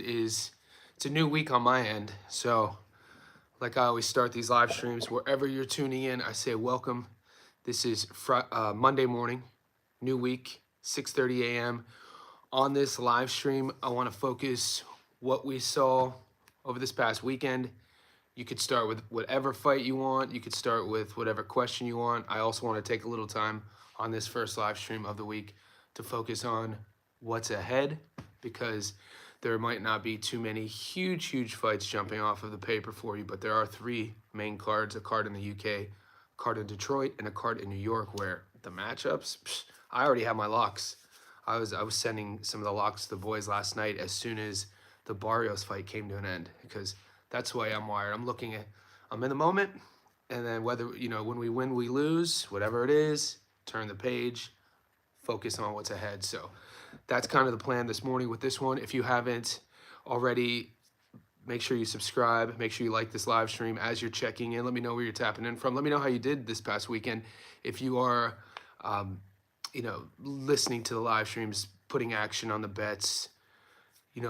It's a new week on my end. So like I always start these live streams, wherever you're tuning in, I say welcome. This is Monday morning, new week, 6:30 a.m. On this live stream, I want to focus what we saw over this past weekend. You could start with whatever fight you want. You could start with whatever question you want. I also want to take a little time on this first live stream of the week to focus on what's ahead, because there might not be too many huge fights jumping off of the paper for you, but there are three main cards: a card in the UK, a card in Detroit, and a card in New York, where the matchups, I already have my locks. I was sending some of the locks to the boys last night as soon as the Barrios fight came to an end, because that's the way I'm wired. I'm in the moment, and then whether, when we win, we lose, whatever it is, turn the page, focus on what's ahead. So that's kind of the plan this morning with this one. If you haven't already, make sure you subscribe. Make sure you like this live stream as you're checking in. Let me know where you're tapping in from. Let me know how you did this past weekend. If you are, listening to the live streams, putting action on the bets,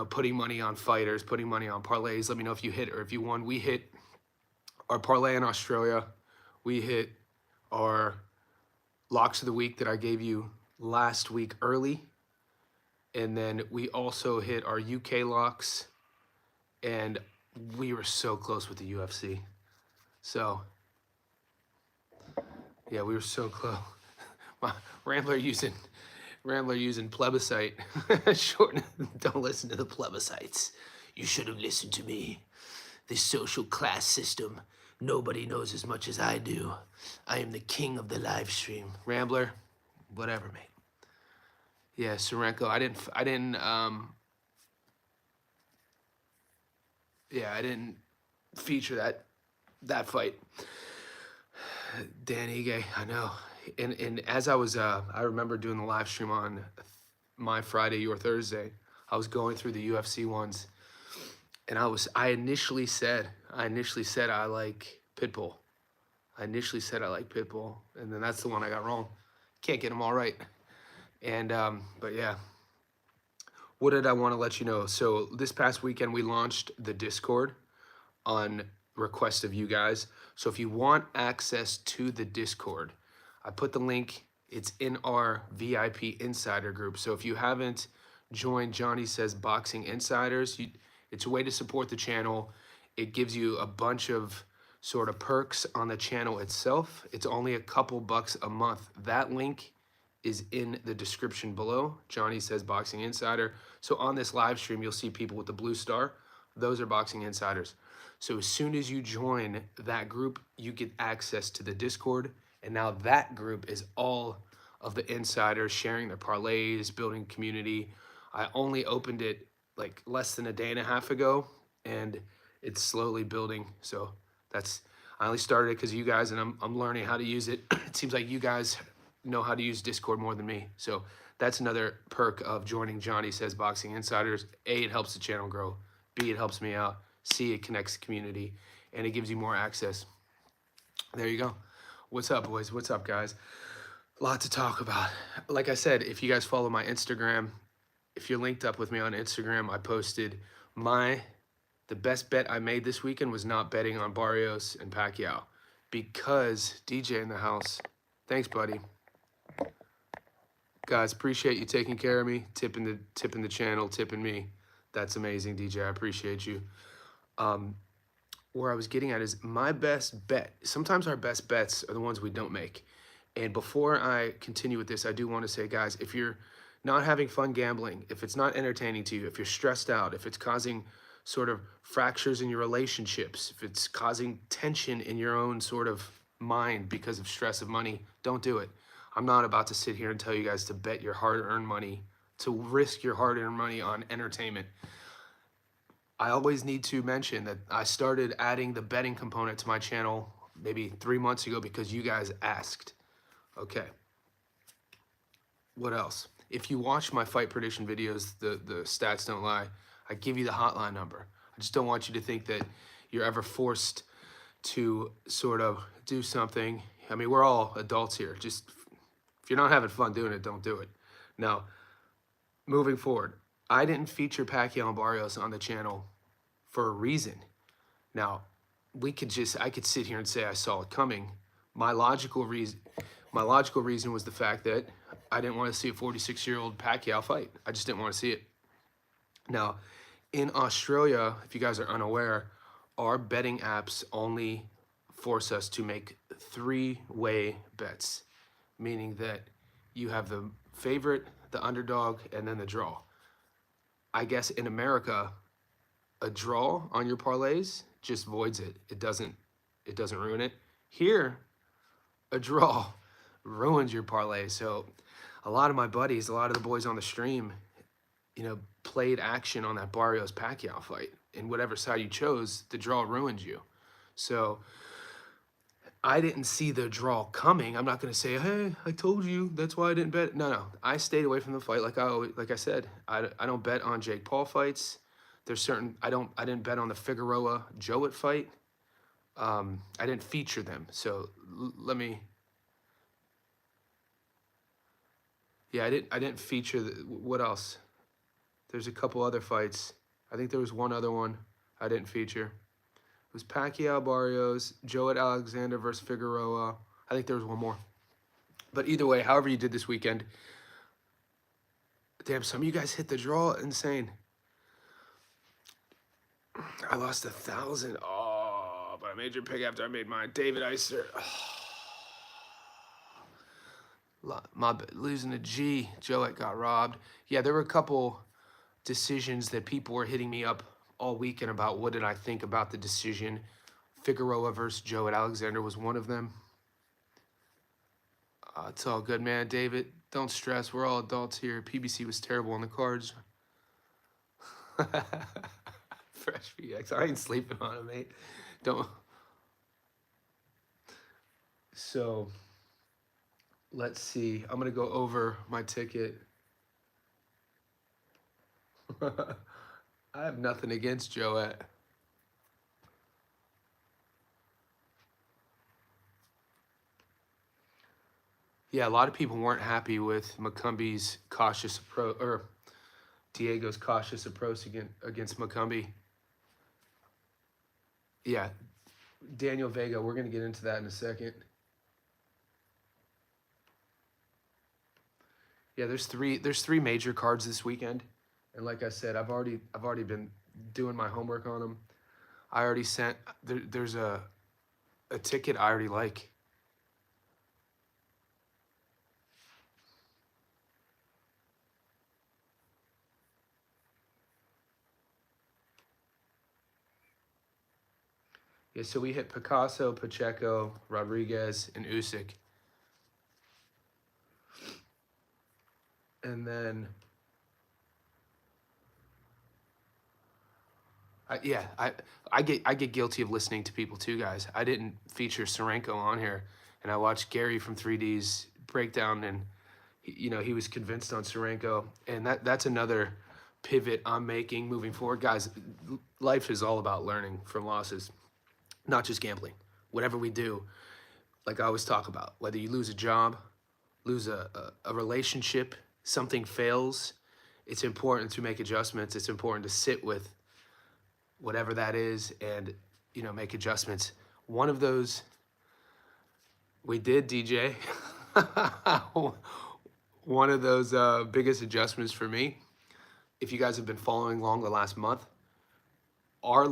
putting money on fighters, putting money on parlays. Let me know if you hit or if you won. We hit our parlay in Australia. We hit our locks of the week that I gave you last week early. And then we also hit our UK locks. And we were so close with the UFC. So, yeah, we were so close. My Rambler using plebiscite. Short. Don't listen to the plebiscites. You should have listened to me. This social class system, nobody knows as much as I do. I am the king of the live stream. Rambler, whatever, mate. Yeah, Sorenko. I didn't feature that fight. Dan Ige, I know. And as I was, I remember doing the live stream on my Friday, your Thursday. I was going through the UFC ones, and I initially said I like Pitbull. And then that's the one I got wrong. Can't get them all right. And but yeah, what did I want to let you know? So this past weekend we launched the Discord on request of you guys. So if you want access to the Discord, I put the link. It's in our VIP Insider group. So if you haven't joined Johnny Says Boxing Insiders, it's a way to support the channel. It gives you a bunch of sort of perks on the channel itself. It's only a couple bucks a month. That link is in the description below. Johnny Says Boxing Insider. So on this live stream, you'll see people with the blue star. Those are Boxing Insiders. So as soon as you join that group, you get access to the Discord. And now that group is all of the insiders sharing their parlays, building community. I only opened it like less than a day and a half ago, and it's slowly building. So I only started it because of you guys, and I'm learning how to use it. It seems like you guys know how to use Discord more than me. So that's another perk of joining Johnny Says Boxing Insiders. A, it helps the channel grow. B, it helps me out. C, it connects the community, and it gives you more access. There you go. What's up, boys? What's up, guys? A lot to talk about. Like I said, if you guys follow my Instagram, if you're linked up with me on Instagram, I posted the best bet I made this weekend was not betting on Barrios and Pacquiao, because DJ in the house. Thanks, buddy. Guys, appreciate you taking care of me, tipping the channel, tipping me. That's amazing, DJ. I appreciate you. Where I was getting at is my best bet. Sometimes our best bets are the ones we don't make. And before I continue with this, I do want to say, guys, if you're not having fun gambling, if it's not entertaining to you, if you're stressed out, if it's causing sort of fractures in your relationships, if it's causing tension in your own sort of mind because of stress of money, don't do it. I'm not about to sit here and tell you guys to bet your hard-earned money, to risk your hard-earned money on entertainment. I always need to mention that I started adding the betting component to my channel maybe 3 months ago because you guys asked. Okay. What else? If you watch my fight prediction videos, the stats don't lie, I give you the hotline number. I just don't want you to think that you're ever forced to sort of do something. I mean, we're all adults here. Just if you're not having fun doing it, don't do it. Now, moving forward, I didn't feature Pacquiao and Barrios on the channel for a reason. Now, I could sit here and say I saw it coming. My logical reason, was the fact that I didn't want to see a 46-year-old Pacquiao fight. I just didn't want to see it. Now, in Australia, if you guys are unaware, our betting apps only force us to make three-way bets, meaning that you have the favorite, the underdog, and then the draw. I guess in America, a draw on your parlays just voids it. It doesn't ruin it. Here, a draw ruins your parlay. So a lot of my buddies, a lot of the boys on the stream, played action on that Barrios Pacquiao fight. And whatever side you chose, the draw ruined you. So I didn't see the draw coming. I'm not going to say, hey, I told you, that's why I didn't bet. No. I stayed away from the fight. Like I said, I don't bet on Jake Paul fights. There's certain, I didn't bet on the Figueroa Jowett fight. I didn't feature them. So let me, yeah, I didn't feature, what else? There's a couple other fights. I think there was one other one I didn't feature. It was Pacquiao Barrios, Jowett Alexander versus Figueroa. I think there was one more. But either way, however you did this weekend, damn, some of you guys hit the draw. Insane. I lost 1,000. Oh, but I made your pick after I made mine. David Eister. Oh. Losing a G. Jowett got robbed. Yeah, there were a couple decisions that people were hitting me up all weekend about what did I think about the decision. Figueroa versus Jowett Alexander was one of them. It's all good, man. David, don't stress. We're all adults here. PBC was terrible on the cards. Fresh VX. I ain't sleeping on it, mate. Don't. So, let's see. I'm going to go over my ticket. I have nothing against Jowett. Yeah, a lot of people weren't happy with McCumbie's cautious approach, or Diego's cautious approach against McCumbie. Yeah, Daniel Vega, we're going to get into that in a second. Yeah, there's three major cards this weekend. And like I said, I've already been doing my homework on them. I already sent, there's a ticket I already like. Yeah, so we hit Picasso, Pacheco, Rodriguez, and Usyk. And then, I get guilty of listening to people too, guys. I didn't feature Serenko on here, and I watched Gary from 3D's breakdown, and he was convinced on Serenko, and that's another pivot I'm making moving forward, guys. Life is all about learning from losses, not just gambling. Whatever we do, like I always talk about, whether you lose a job, lose a relationship, something fails, it's important to make adjustments. It's important to sit with whatever that is and, make adjustments. One of those we did, DJ. One of those biggest adjustments for me, if you guys have been following along the last month, my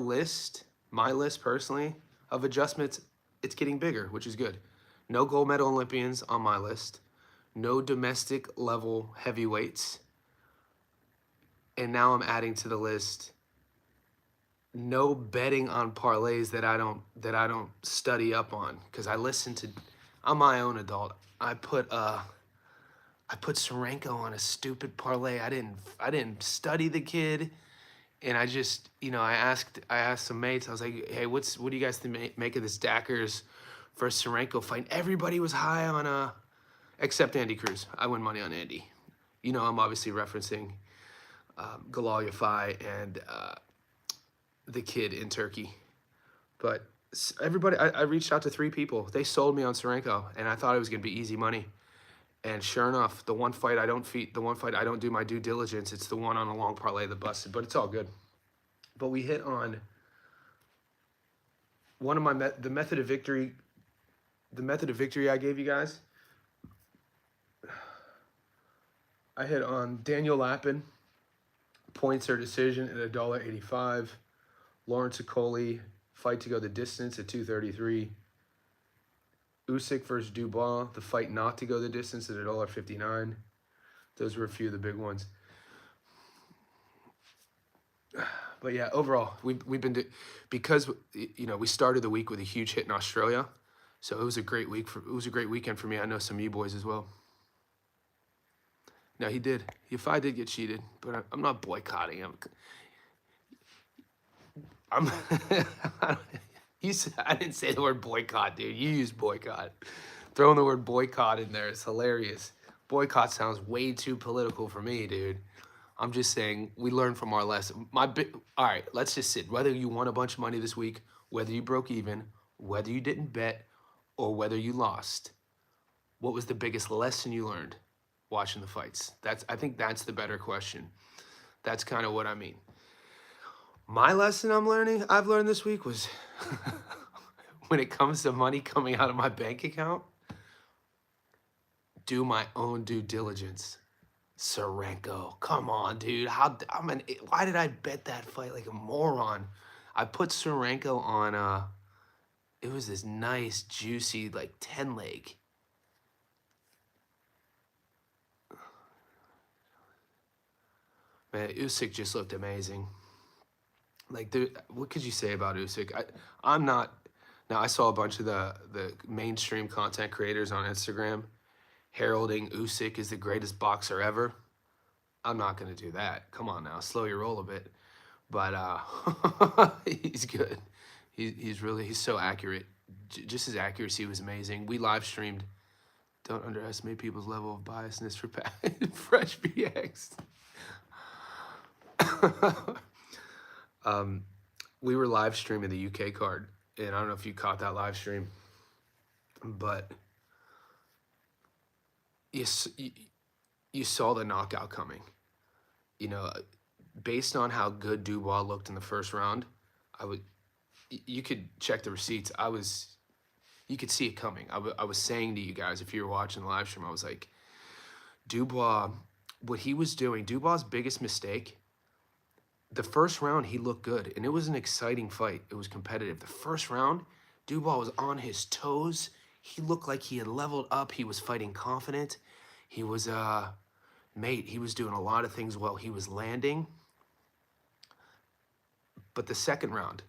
list personally of adjustments, it's getting bigger, which is good. No gold medal Olympians on my list. No domestic level heavyweights. And now I'm adding to the list no betting on parlays that I don't study up on, because I'm my own adult. I put Serenko on a stupid parlay. I didn't study the kid, and I just I asked some mates. I was like, hey, what do you guys make of this Dackers versus Serenko fight? And everybody was high on except Andy Cruz. I win money on Andy. I'm obviously referencing Galal Yafai and the kid in Turkey. But everybody, I reached out to 3 people. They sold me on Serenko, and I thought it was going to be easy money. And sure enough, the one fight I don't do my due diligence. It's the one on a long parlay that busted, but it's all good. But we hit on one of my the method of victory. The method of victory I gave you guys. I hit on Daniel Lappin, points or decision at $1.85. Lawrence Okoli, fight to go the distance at 233. Usyk versus Dubois, the fight not to go the distance at $1.59. Those were a few of the big ones. But yeah, overall, we've been because we started the week with a huge hit in Australia, so it was a great weekend for me. I know some of you boys as well. No, he did. If I did get cheated, but I'm not boycotting him. I didn't say the word boycott, dude. You used boycott. Throwing the word boycott in there is hilarious. Boycott sounds way too political for me, dude. I'm just saying we learned from our lesson. All right, let's just sit. Whether you won a bunch of money this week, whether you broke even, whether you didn't bet, or whether you lost, what was the biggest lesson you learned watching the fights? I think that's the better question. That's kind of what I mean. My lesson I've learned this week was when it comes to money coming out of my bank account, do my own due diligence. Serenko, come on, dude. Why did I bet that fight like a moron? I put Serenko on it was this nice, juicy, like 10 leg. Man, Usyk just looked amazing. Like, what could you say about Usyk? I saw a bunch of the mainstream content creators on Instagram heralding Usyk as the greatest boxer ever. I'm not going to do that. Come on now, slow your roll a bit. But he's good. He's so accurate. Just his accuracy was amazing. We live streamed. Don't underestimate people's level of biasness for Fresh BX. We were live streaming the UK card, and I don't know if you caught that live stream, but you saw the knockout coming. Based on how good Dubois looked in the first round, you could check the receipts. You could see it coming. I was saying to you guys, if you were watching the live stream, I was like, Dubois, what he was doing, Dubois' biggest mistake, the first round, he looked good, and it was an exciting fight. It was competitive. The first round, Dubois was on his toes. He looked like he had leveled up. He was fighting confident. He was, he was doing a lot of things well. He was landing. But the second round,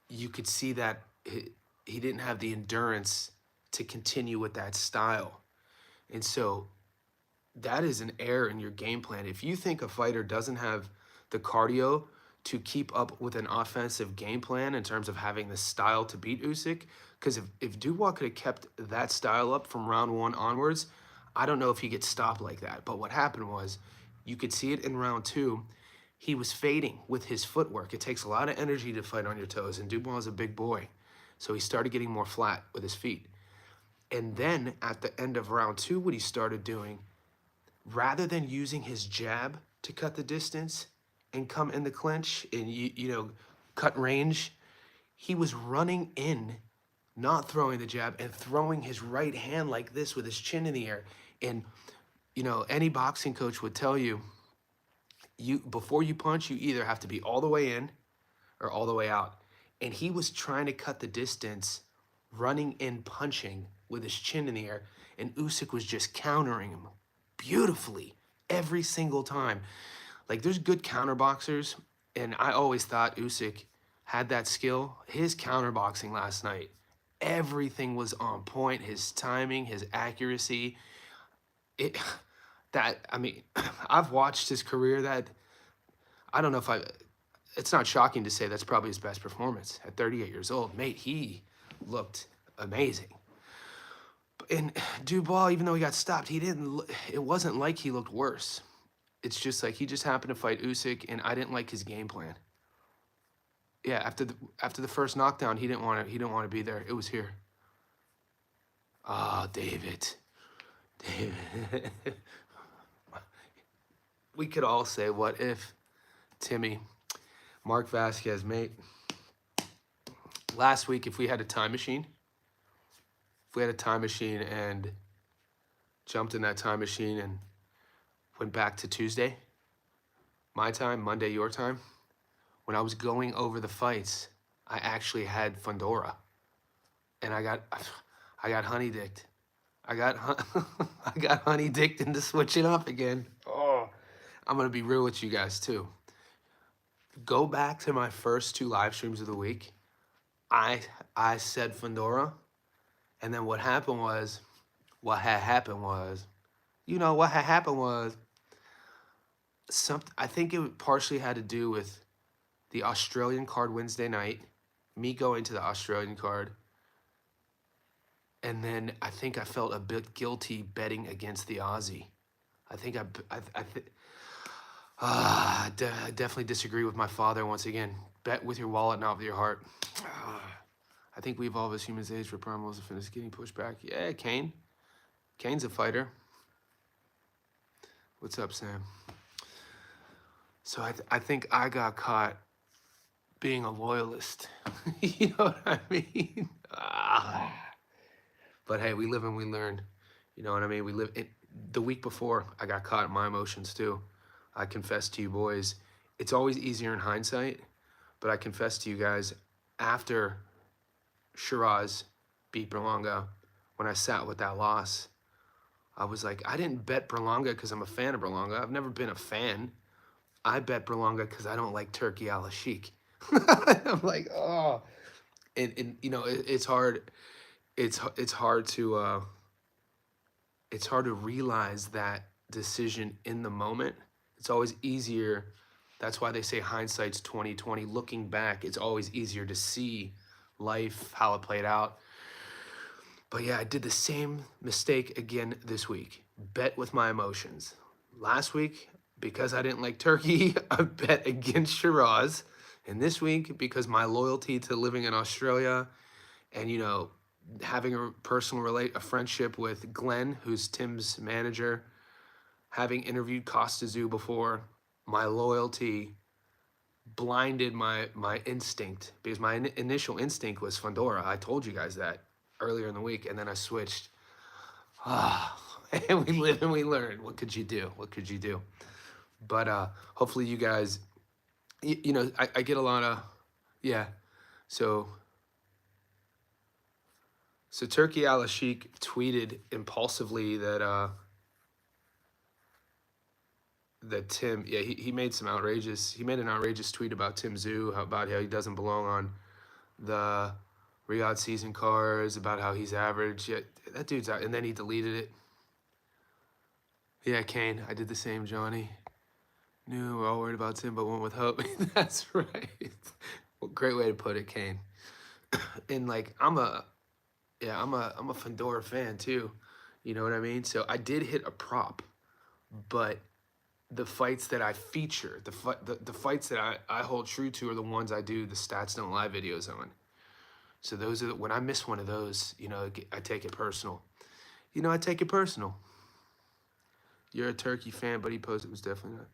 you could see that he didn't have the endurance to continue with that style. And so that is an error in your game plan. If you think a fighter doesn't have the cardio to keep up with an offensive game plan in terms of having the style to beat Usyk, because if Dubois could have kept that style up from round one onwards, I don't know if he gets stopped like that. But what happened was, you could see it in round two, he was fading with his footwork. It takes a lot of energy to fight on your toes, and Dubois is a big boy. So he started getting more flat with his feet. And then at the end of round two, what he started doing, rather than using his jab to cut the distance and come in the clinch and cut range, he was running in, not throwing the jab, and throwing his right hand like this with his chin in the air. And any boxing coach would tell you, before you punch, you either have to be all the way in or all the way out. And he was trying to cut the distance, running in, punching with his chin in the air, and Usyk was just countering him beautifully every single time. Like, there's good counterboxers, and I always thought Usyk had that skill. His counterboxing last night, everything was on point. His timing, his accuracy. I've watched his career. It's not shocking to say that's probably his best performance at 38 years old. Mate, he looked amazing. And Dubois, even though he got stopped, it wasn't like he looked worse. It's just like he just happened to fight Usyk, and I didn't like his game plan. Yeah, after the first knockdown, he didn't want to be there. It was here. Ah, David. We could all say, what if Timmy, Mark Vasquez, mate, last week, if we had a time machine, and jumped in that time machine and went back to Tuesday, my time, Monday, your time, when I was going over the fights, I actually had Fundora, and I got honey dicked. I got honey dicked into switching up again. Oh, I'm gonna be real with you guys too. Go back to my first 2 live streams of the week. I said Fundora, and then what had happened was, I think it partially had to do with the Australian card Wednesday night, me going to the Australian card, and then I think I felt a bit guilty betting against the Aussie. I definitely disagree with my father once again. Bet with your wallet, not with your heart. I think we evolve as humans age for primals of fitness getting pushed back. Yeah, Kane. Kane's a fighter. What's up, Sam? So I think I got caught being a loyalist. You know what I mean? But hey, we live and we learn. You know what I mean? The week before, I got caught in my emotions too. I confess to you boys, it's always easier in hindsight, but I confess to you guys, after Shiraz beat Berlanga, when I sat with that loss, I was like, I didn't bet Berlanga because I'm a fan of Berlanga. I've never been a fan. I bet Berlanga because I don't like Turki Al-Sheikh. I'm like, oh. And you know, it's hard. It's hard to realize that decision in the moment. It's always easier. That's why they say hindsight's 20/20. Looking back, it's always easier to see life, how it played out. But yeah, I did the same mistake again this week. Bet with my emotions. Last week, because I didn't like Turki, I bet against Shiraz. And this week, because my loyalty to living in Australia and, you know, having a friendship with Glenn, who's Tim's manager, having interviewed Costa Zoo before, my loyalty blinded my instinct, because my initial instinct was Fundora. I told you guys that earlier in the week, and then I switched. And we live and we learn. What could you do? But hopefully you guys, you know, I get a lot of, yeah. So Turki Al-Sheikh tweeted impulsively that Tim, yeah, he made an outrageous tweet about Tim Tszyu, about how he doesn't belong on the Riyadh season cards, about how he's average. Yeah, that dude's out, and then he deleted it. Yeah, Kane, I did the same, Johnny. Knew we're all worried about Tim, but went with hope. That's right. Well, great way to put it, Kane. And like, I'm a Fundora fan too. You know what I mean? So I did hit a prop, but the fights that I feature, the fights that I hold true to are the ones I do the Stats Don't Lie videos on. So those are when I miss one of those, you know, I take it personal. You know, I take it personal. You're a Turki fan, but he posted it was definitely not.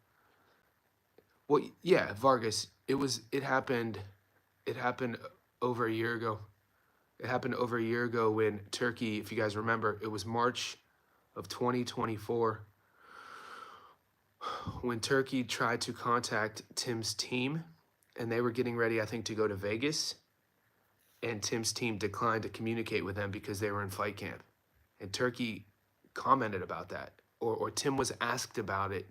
Well, yeah, Vargas. It happened over a year ago. It happened over a year ago when Turki, if you guys remember, it was March of 2024 when Turki tried to contact Tim's team, and they were getting ready, I think, to go to Vegas, and Tim's team declined to communicate with them because they were in fight camp. And Turki commented about that, or Tim was asked about it,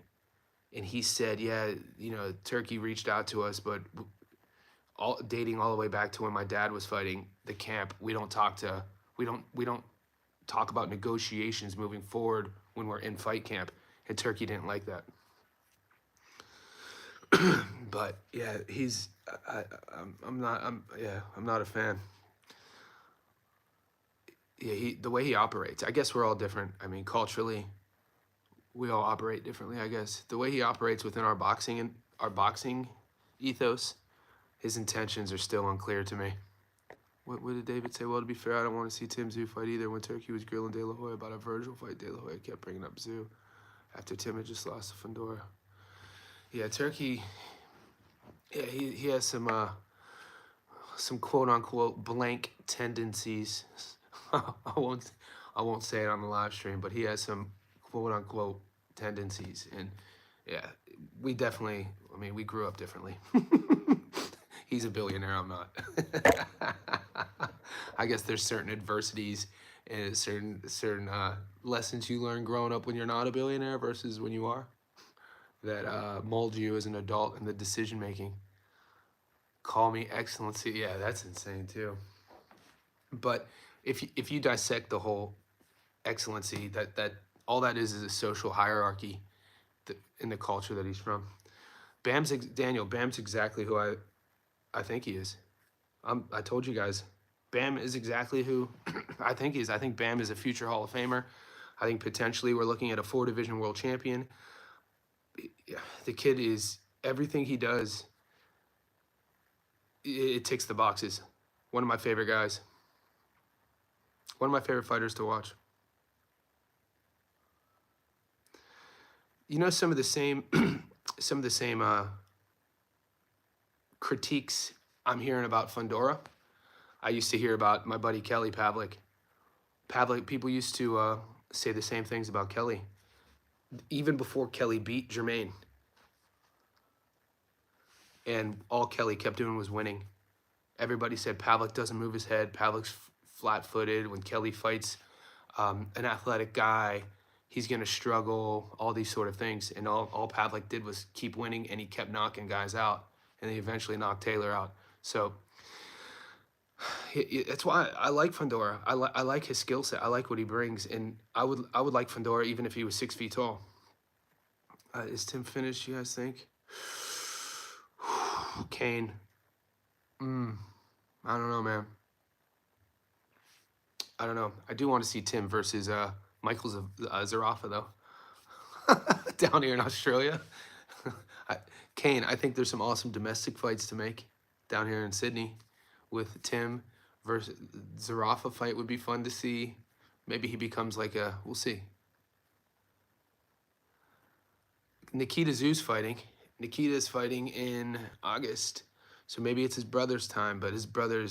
and he said, yeah, you know, Turki reached out to us, but dating all the way back to when my dad was fighting the camp, we don't talk about negotiations moving forward when we're in fight camp, and Turki didn't like that. But yeah, I'm not a fan. Yeah, the way he operates, I guess we're all different. I mean, culturally, we all operate differently, I guess. The way he operates within our boxing ethos, his intentions are still unclear to me. What did David say? Well, to be fair, I don't want to see Tim Tszyu fight either. When Turkey was grilling De La Hoya about a Virgil fight, De La Hoya kept bringing up Tszyu after Tim had just lost to Fundora. Yeah, Turkey. Yeah, he has some quote unquote blank tendencies. I won't say it on the live stream, but he has some quote unquote tendencies, and yeah, we definitely. I mean, we grew up differently. He's a billionaire. I'm not. I guess there's certain adversities and certain lessons you learn growing up when you're not a billionaire versus when you are that mold you as an adult in the decision making. Call me excellency. Yeah, that's insane too. But if you dissect the whole excellency, that all that is a social hierarchy in the culture that he's from. Bam's exactly who I think he is. I told you guys, Bam is exactly who I think he is. I think Bam is a future Hall of Famer. I think potentially we're looking at a 4-division world champion. The kid is everything he does. It ticks the boxes. One of my favorite guys. One of my favorite fighters to watch. You know, some of the same critiques I'm hearing about Fundora, I used to hear about my buddy Kelly Pavlik. People used to say the same things about Kelly, even before Kelly beat Jermaine. And all Kelly kept doing was winning. Everybody said Pavlik doesn't move his head. Pavlik's flat-footed. When Kelly fights an athletic guy, he's going to struggle, all these sort of things. And all Pavlik did was keep winning, and he kept knocking guys out. And he eventually knocked Taylor out. So that's why I like Fundora. I like his skill set. I like what he brings. And I would like Fundora even if he was 6 feet tall. Is Tim finished, you guys think? Kane. I don't know, man. I don't know. I do want to see Tim versus Michael Zarafa, though. Down here in Australia. Kane, I think there's some awesome domestic fights to make down here in Sydney with Tim versus Zarafa fight would be fun to see. Maybe he becomes like a, we'll see. Nikita Tzew's fighting. Nikita is fighting in August. So maybe it's his brother's time, but his brother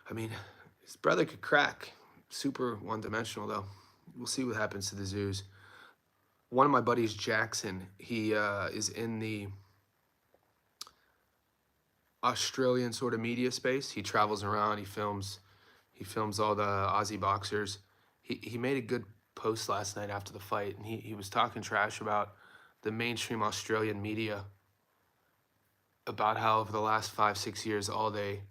could crack. Super one-dimensional, though. We'll see what happens to the Tszew's. One of my buddies, Jackson, he is in the Australian sort of media space. He travels around. He films all the Aussie boxers. He made a good post last night after the fight, and he was talking trash about the mainstream Australian media, about how over the last 5-6 years all they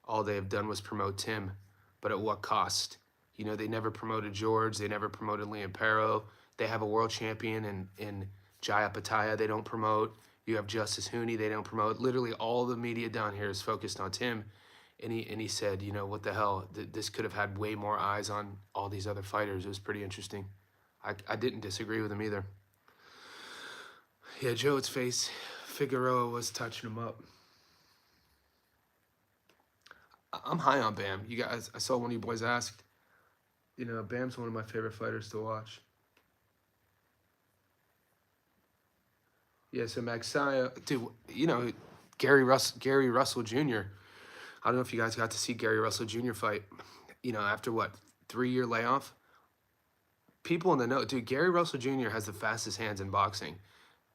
have done was promote Tim, but at what cost? You know, they never promoted George. They never promoted Liam Perro. They have a world champion in Jaya Pataya they don't promote. You have Justice Hooney, they don't promote. Literally all the media down here is focused on Tim. And he said, you know, what the hell? This could have had way more eyes on all these other fighters. It was pretty interesting. I didn't disagree with him either. Yeah, Joe's face, Figueroa was touching him up. I'm high on Bam. You guys, I saw one of you boys asked. You know, Bam's one of my favorite fighters to watch. Yeah, so Magsayo, dude, you know, Gary Russell Jr. I don't know if you guys got to see Gary Russell Jr. fight, you know, after what, 3-year layoff? People in the know, dude, Gary Russell Jr. has the fastest hands in boxing.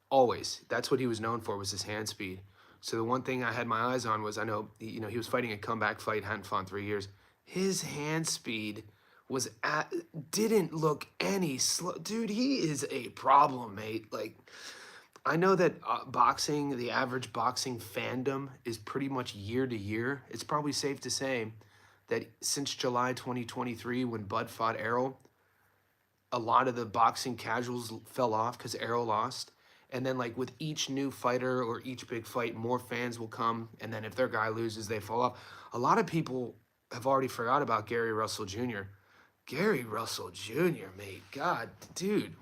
Always. That's what he was known for, was his hand speed. So the one thing I had my eyes on was, I know, you know, he was fighting a comeback fight, hadn't fought in 3 years. His hand speed didn't look any slow. Dude, he is a problem, mate. Like, I know that boxing, the average boxing fandom is pretty much year to year. It's probably safe to say that since July 2023, when Bud fought Errol, a lot of the boxing casuals fell off because Errol lost. And then, like, with each new fighter or each big fight, more fans will come. And then if their guy loses, they fall off. A lot of people have already forgot about Gary Russell Jr. Gary Russell Jr., mate. God, dude.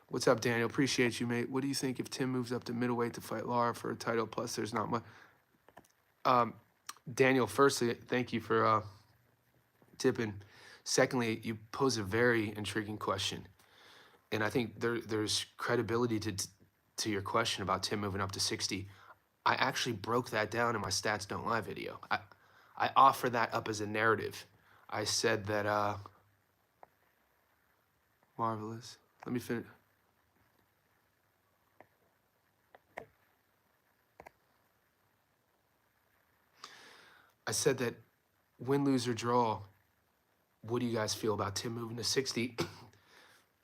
What's up, Daniel? Appreciate you, mate. What do you think if Tim moves up to middleweight to fight Lara for a title? Plus, there's not much. Daniel, firstly, thank you for tipping. Secondly, you pose a very intriguing question, and I think there's credibility to your question about Tim moving up to 60. I actually broke that down in my Stats Don't Lie video. I offer that up as a narrative. I said that marvelous. Let me finish. I said that win, lose, or draw. What do you guys feel about Tim moving to 60?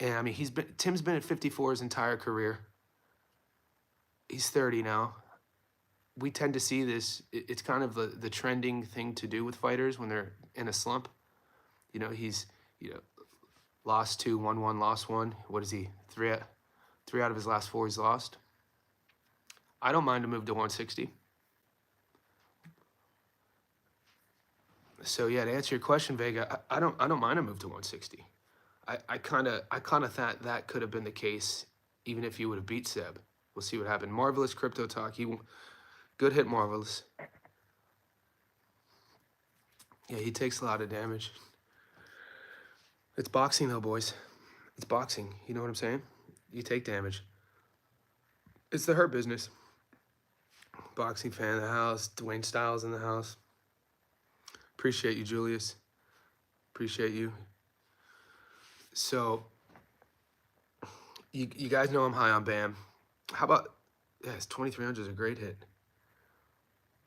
And I mean, Tim's been at 54 his entire career. He's 30 now. We tend to see this. It's kind of the trending thing to do with fighters when they're in a slump. You know, he's lost 2, won 1, lost 1. What is he? Three out of his last 4 he's lost. I don't mind to move to 160. So yeah, to answer your question, Vega, I don't mind to move to 160. I kind of thought that could have been the case, even if you would have beat Seb. We'll see what happened. Marvelous Crypto Talk. Good hit, Marvelous. Yeah, he takes a lot of damage. It's boxing though, boys. It's boxing. You know what I'm saying? You take damage. It's the hurt business. Boxing fan in the house. Dwayne Styles in the house. Appreciate you, Julius. Appreciate you. So, you guys know I'm high on Bam. How about, yes, 2300 is a great hit.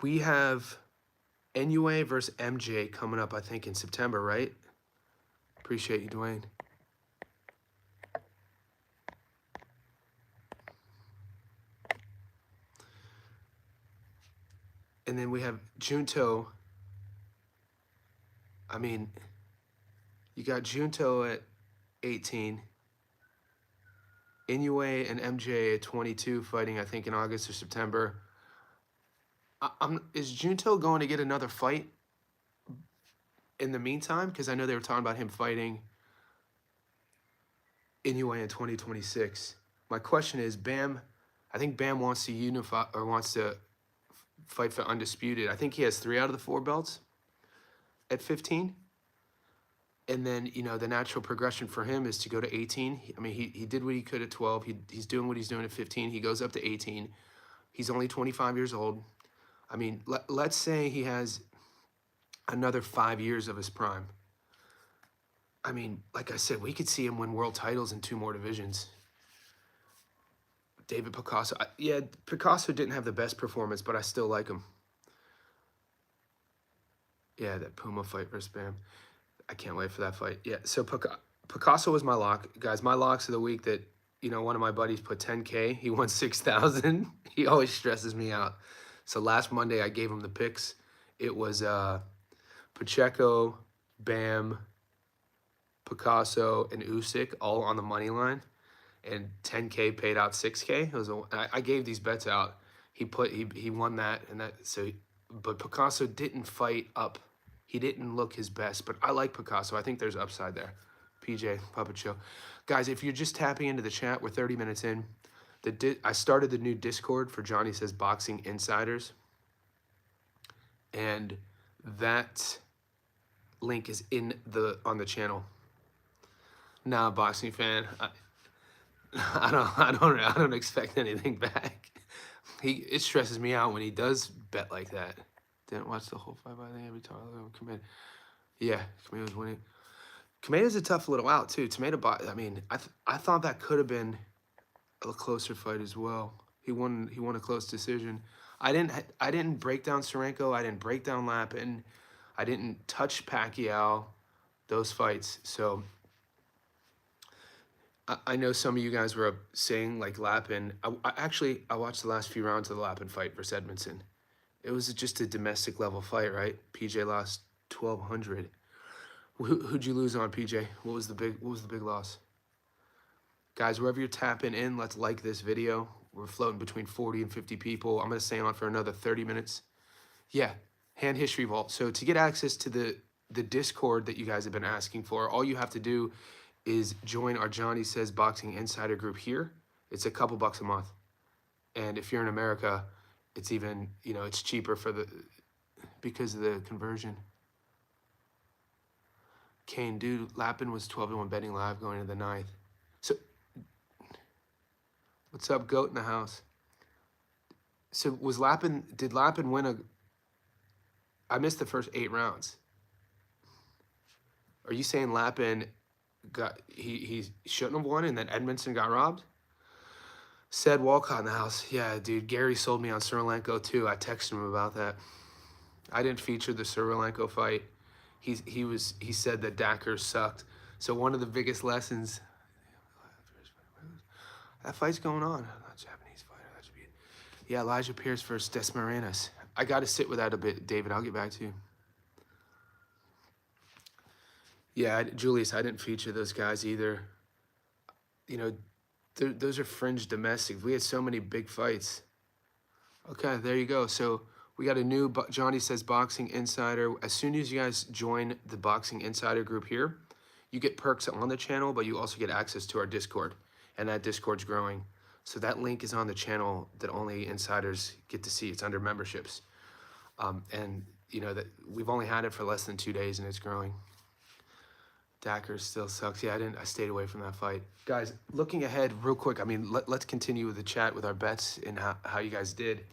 We have NUA versus MJ coming up, I think, in September, right? Appreciate you, Dwayne. And then we have Junto. I mean, you got Junto at 18. Inoue and MJ at 22 fighting, I think, in August or September. Is Junto going to get another fight in the meantime? Because I know they were talking about him fighting Inoue in 2026. My question is, Bam, I think Bam wants to unify or wants to fight for undisputed. I think he has 3 out of the 4 belts at 15. And then, you know, the natural progression for him is to go to 18. I mean, he did what he could at 12. He's doing what he's doing at 15. He goes up to 18. He's only 25 years old. I mean, let's say he has another 5 years of his prime. I mean, like I said, we could see him win world titles in 2 more divisions. David Picasso. Yeah, Picasso didn't have the best performance, but I still like him. Yeah, that Puma fight versus Bam. I can't wait for that fight. Yeah, so Picasso was my lock. Guys, my locks of the week that, you know, one of my buddies put 10K. He won 6,000. He always stresses me out. So last Monday, I gave him the picks. It was Pacheco, Bam, Picasso, and Usyk all on the money line. And 10K paid out 6K. It was I gave these bets out. He won that, and that. So, but Picasso didn't fight up. He didn't look his best, but I like Picasso. I think there's upside there. PJ, Puppet Show. Guys, if you're just tapping into the chat, we're 30 minutes in. I started the new Discord for Johnny Says Boxing Insiders. And that link is on the channel. Nah, boxing fan. I don't expect anything back. It stresses me out when he does bet like that. Didn't watch the whole fight, I think every time Kameda. Yeah, Kameda was winning. Kameda's a tough little out too. I mean, I thought that could have been a closer fight as well. He won a close decision. I didn't break down Sorenko. I didn't break down Lapin. I didn't touch Pacquiao. Those fights. So I know some of you guys were saying like Lapin. I watched the last few rounds of the Lapin fight versus Edmondson. It was just a domestic level fight, right? PJ lost 1,200. Who'd you lose on, PJ? What was the big loss? Guys, wherever you're tapping in, let's like this video. We're floating between 40 and 50 people. I'm gonna stay on for another 30 minutes. Yeah, Hand History Vault. So to get access to the Discord that you guys have been asking for, all you have to do is join our Johnny Says Boxing Insider group here. It's a couple bucks a month. And if you're in America, it's even, you know, it's cheaper for because of the conversion. Kane, dude, Lappin was 12-1 betting live going into the ninth. So, what's up, Goat in the house? So did Lappin win I missed the first 8 rounds. Are you saying Lappin he shouldn't have won and then Edmondson got robbed? Said Walcott in the house. Yeah, dude, Gary sold me on Cyrilenko too. I texted him about that. I didn't feature the Cyrilenko fight. He said that Dacker sucked. So one of the biggest lessons, that fight's going on. Not Japanese fighter. That should be it. Yeah, Elijah Pierce versus Desmaranas. I got to sit with that a bit, David. I'll get back to you. Yeah, Julius, I didn't feature those guys either. You know, those are fringe domestics. We had so many big fights. Okay, there you go. So we got a new, Johnny says Boxing Insider. As soon as you guys join the Boxing Insider group here, you get perks on the channel, but you also get access to our Discord, and that Discord's growing. So that link is on the channel that only insiders get to see. It's under memberships. And you know that we've only had it for less than 2 days and it's growing. Dacker still sucks. Yeah, I stayed away from that fight. Guys, looking ahead real quick, I mean, let's continue with the chat with our bets and how you guys did.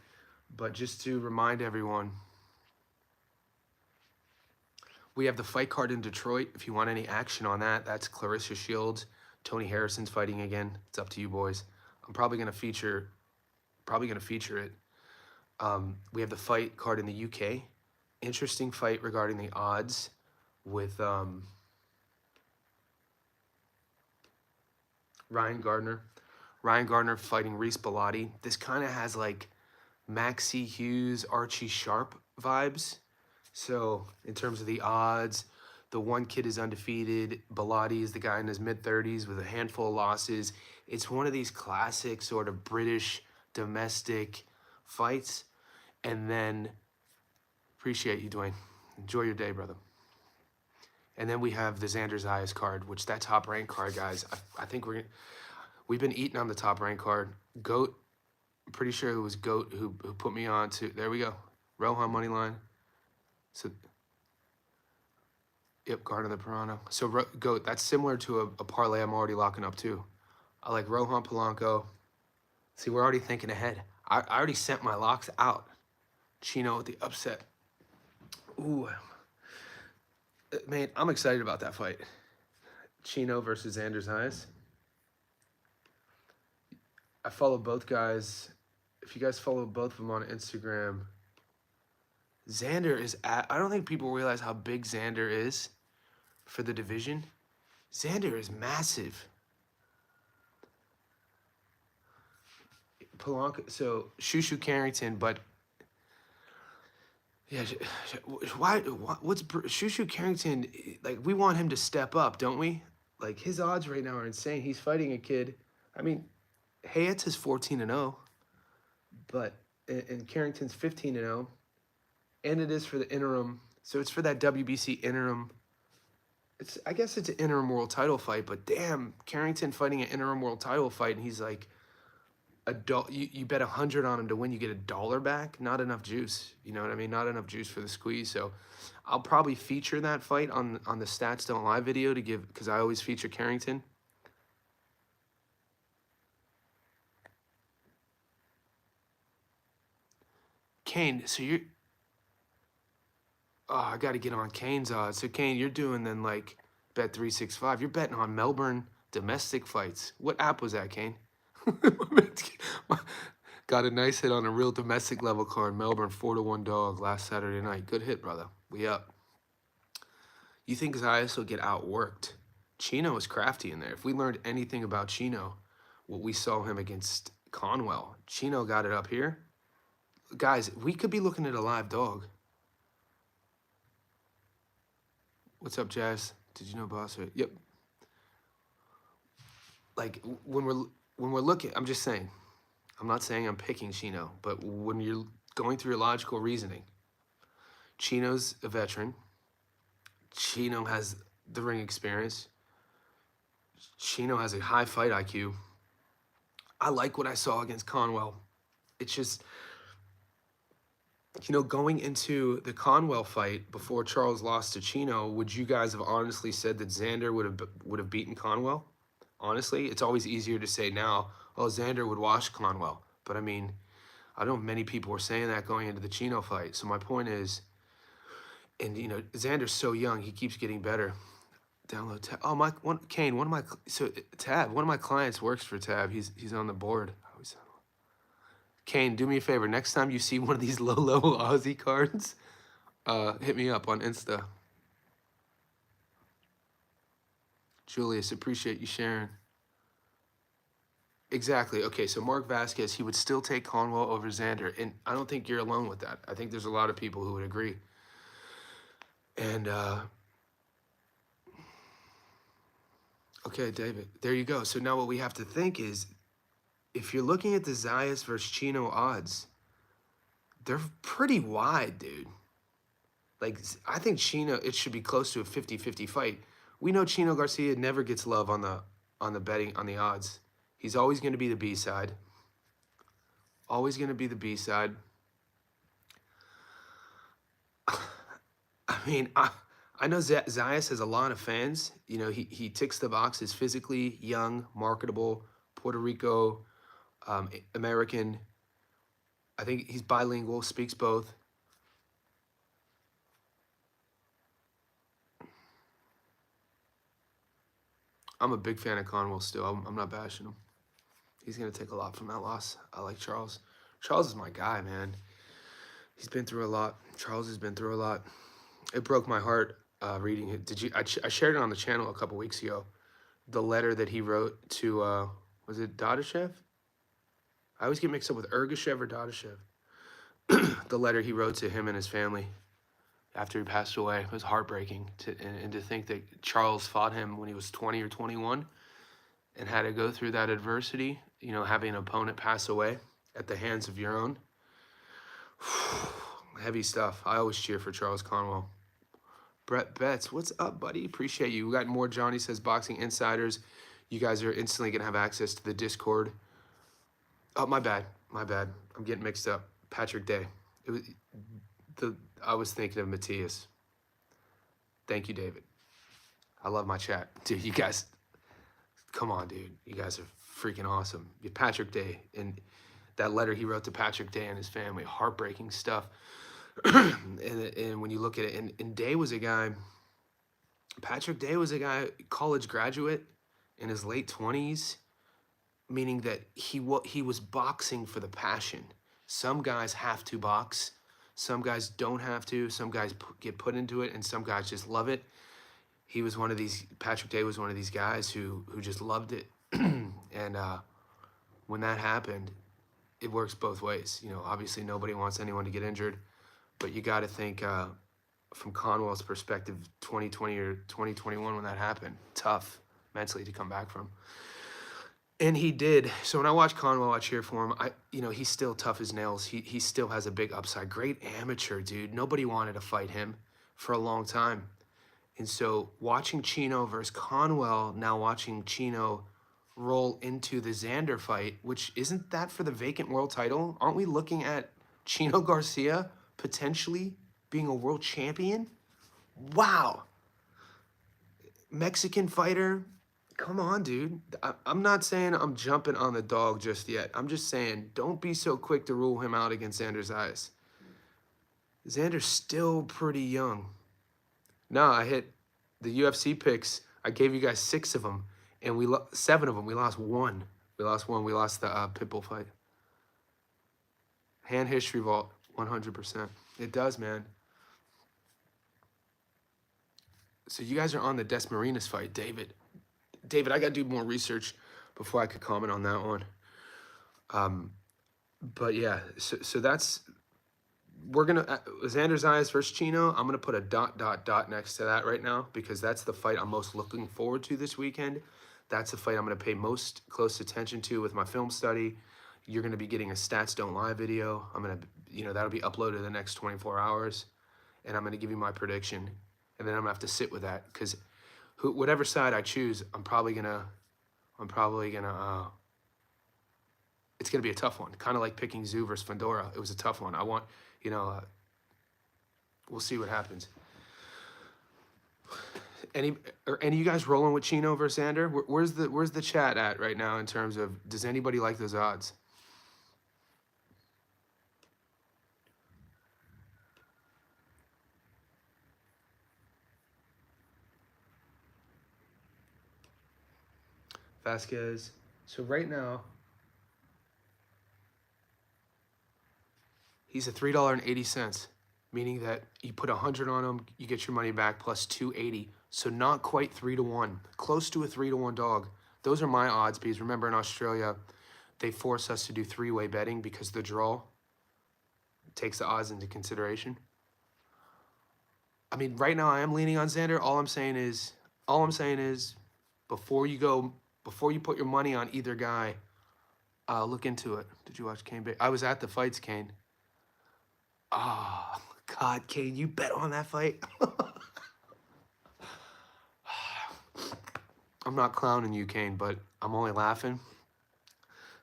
But just to remind everyone, we have the fight card in Detroit. If you want any action on that, that's Clarissa Shields. Tony Harrison's fighting again. It's up to you, boys. I'm probably gonna feature it. We have the fight card in the UK. Interesting fight regarding the odds with Ryan Gardner. Ryan Gardner fighting Reese Bellotti. This kind of has like Maxie Hughes, Archie Sharp vibes. So in terms of the odds, the one kid is undefeated. Bellotti is the guy in his mid-30s with a handful of losses. It's one of these classic sort of British domestic fights. And then, appreciate you, Dwayne. Enjoy your day, brother. And then we have the Xander Zayas card, which that top rank card, guys. I think we've been eating on the top rank card. Goat, I'm pretty sure it was Goat who put me on to. There we go, Rohan money line. So, yep, guard on the Piranha. So Goat, that's similar to a parlay I'm already locking up too. I like Rohan Polanco. See, we're already thinking ahead. I already sent my locks out. Chino with the upset. Ooh. Man, I'm excited about that fight. Chino versus Xander Zayas. I follow both guys. If you guys follow both of them on Instagram, Xander is I don't think people realize how big Xander is for the division. Xander is massive. Polanco, so Shushu Carrington, but yeah, what's Shushu Carrington, like, we want him to step up, don't we? Like, his odds right now are insane. He's fighting a kid. I mean, Hayes is 14-0, but and Carrington's 15-0, and it is for the interim. So it's for that WBC interim. I guess it's an interim world title fight, but damn, Carrington fighting an interim world title fight, and he's like, you bet 100 on him to win, you get $1 back. Not enough juice, you know what I mean? Not enough juice for the squeeze. So I'll probably feature that fight on the Stats Don't Lie video to give, because I always feature Carrington. Kane, so I got to get on Kane's odds. So Kane, you're doing then like bet 365. You're betting on Melbourne domestic fights. What app was that, Kane? Got a nice hit on a real domestic level card. Melbourne 4-1 dog last Saturday night. Good hit, brother. We up. You think Zayas will get outworked? Chino is crafty in there. If we learned anything about Chino, what we saw him against Conwell, Chino got it up here. Guys, we could be looking at a live dog. What's up, Jazz? Did you know Boss? Yep. Like, when we're looking, I'm just saying, I'm not saying I'm picking Chino, but when you're going through your logical reasoning, Chino's a veteran. Chino has the ring experience. Chino has a high fight IQ. I like what I saw against Conwell. It's just, You know, going into the Conwell fight before Charles lost to Chino, would you guys have honestly said that Xander would have beaten Conwell? Honestly, it's always easier to say now, oh, Xander would wash Conwell. But I mean, I don't know if many people were saying that going into the Chino fight. So my point is, and you know, Xander's so young, he keeps getting better. Download Tab. Oh, Kane, Tab, one of my clients works for Tab. He's on the board. Kane, do me a favor. Next time you see one of these low-level Aussie cards, hit me up on Insta. Julius, appreciate you sharing. Exactly. Okay, so Mark Vasquez, he would still take Conwell over Xander, and I don't think you're alone with that. I think there's a lot of people who would agree. And okay, David, there you go. So now what we have to think is, if you're looking at the Zayas versus Chino odds, they're pretty wide, dude. Like, I think Chino, it should be close to a 50-50 fight. We know Chino Garcia never gets love on the betting, on the odds. He's always going to be the B side. Always going to be the B side. I mean, I know Zayas has a lot of fans. You know, he ticks the boxes: physically, young, marketable, Puerto Rico, American. I think he's bilingual, speaks both. I'm a big fan of Conwell still. I'm not bashing him. He's going to take a lot from that loss. I like Charles. Charles is my guy, man. He's been through a lot. Charles has been through a lot. It broke my heart reading it. I shared it on the channel a couple weeks ago. The letter that he wrote to, was it Dadashev? I always get mixed up with Ergashev or Dadashev. The letter he wrote to him and his family after he passed away. It was heartbreaking. And to think that Charles fought him when he was 20 or 21 and had to go through that adversity, you know, having an opponent pass away at the hands of your own. Heavy stuff. I always cheer for Charles Conwell. Brett Betts, what's up, buddy? Appreciate you. We got more Johnny Says Boxing Insiders. You guys are instantly going to have access to the Discord. Oh, my bad. My bad. I'm getting mixed up. Patrick Day. I was thinking of Matthias. Thank you, David. I love my chat. Dude, you guys, come on, dude. You guys are freaking awesome. Patrick Day, and that letter he wrote to Patrick Day and his family, heartbreaking stuff. and when you look at it, and Day was a guy, Patrick Day was a guy, college graduate in his late 20s, meaning that he was boxing for the passion. Some guys have to box. Some guys don't have to. Some guys get put into it, and some guys just love it. He was one of these, Patrick Day was one of these guys who just loved it. And when that happened, it works both ways. You know, obviously nobody wants anyone to get injured, but you got to think from Conwell's perspective, 2020 or 2021 when that happened, tough mentally to come back from. And he did. So when I watch Conwell, I cheer for him. You know, he's still tough as nails. He still has a big upside. Great amateur, dude. Nobody wanted to fight him for a long time. And so watching Chino versus Conwell, now watching Chino roll into the Xander fight, which isn't that for the vacant world title? Aren't we looking at Chino Garcia potentially being a world champion? Wow. Mexican fighter. Come on, dude. I'm not saying I'm jumping on the dog just yet. I'm just saying don't be so quick to rule him out against Xander Zayas. Xander's still pretty young. No, I hit the UFC picks. I gave you guys 6 of them, and 7 of them. We lost 1. We lost 1. We lost the Pitbull fight. Hand history vault, 100%. It does, man. So you guys are on the Desmarinas fight, David. David, I got to do more research before I could comment on that one. But yeah, so that's, we're going to, Xander Zayas versus Chino, I'm going to put a ... next to that right now because that's the fight I'm most looking forward to this weekend. That's the fight I'm going to pay most close attention to with my film study. You're going to be getting a Stats Don't Lie video. I'm going to, you know, that'll be uploaded in the next 24 hours. And I'm going to give you my prediction. And then I'm going to have to sit with that because whatever side I choose, I'm probably gonna it's going to be a tough one. Kind of like picking Zoo versus Fundora. It was a tough one. I want, you know, we'll see what happens. Any of you guys rolling with Chino versus Xander? Where's the chat at right now in terms of, does anybody like those odds? Vasquez. So right now, he's a $3.80, meaning that you put 100 on him, you get your money back plus 280. So not quite 3-1, close to a 3-1 dog. Those are my odds because remember in Australia, they force us to do three-way betting because the draw takes the odds into consideration. I mean, right now I am leaning on Xander. All I'm saying is, before you put your money on either guy, look into it. Did you watch Kane? I was at the fights, Kane. Oh, God, Kane, you bet on that fight? I'm not clowning you, Kane, but I'm only laughing.